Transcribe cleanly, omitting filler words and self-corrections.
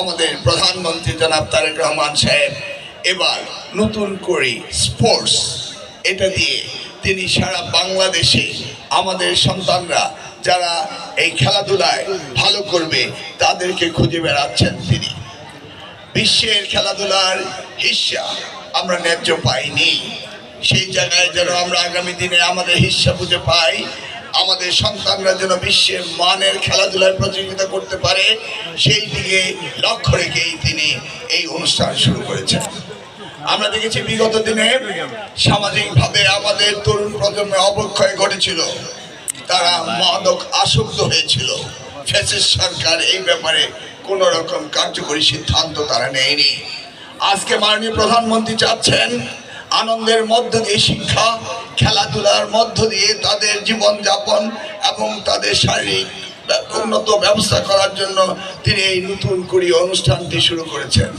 আমাদের প্রধানমন্ত্রী জনাব তারেক রহমান সাহেব এবার নতুন করে স্পোর্টস এটা দিয়ে তিনি সারা বাংলাদেশে আমাদের সন্তানরা যারা এই খেলাধুলায় ভালো করবে তাদেরকে খুঁজে বেড়াচ্ছেন। তিনি বিশ্বের খেলাধুলার হিস্সা আমরা ন্যায্য পাইনি, সেই জায়গায় যেন আমরা আগামী দিনে আমাদের হিস্সা বুঝে পাই, আমাদের সন্তানরা যেন বিশ্বের মানের খেলাধুলায় প্রতিযোগিতা করতে পারে, সেই দিকে লক্ষ্য রেখেই তিনি এই অনুষ্ঠান শুরু করেছেন। আমরা দেখেছি বিগত দিনে সামাজিকভাবে আমাদের তরুণ প্রজন্মে অবক্ষয় ঘটেছিল, তারা মাদক আসক্ত হয়েছিল। ফ্যাসিস্ট সরকার এই ব্যাপারে কোনো রকম কার্যকরী সিদ্ধান্ত তারা নেয়নি। আজকে মাননীয় প্রধানমন্ত্রী চাচ্ছেন আনন্দের মধ্য দিয়ে শিক্ষা, খেলাধুলার মধ্য দিয়ে তাদের জীবনযাপন এবং তাদের শারীরিক উন্নত ব্যবস্থা করার জন্য তিনি এই নতুন করে অনুষ্ঠানটি শুরু করেছেন।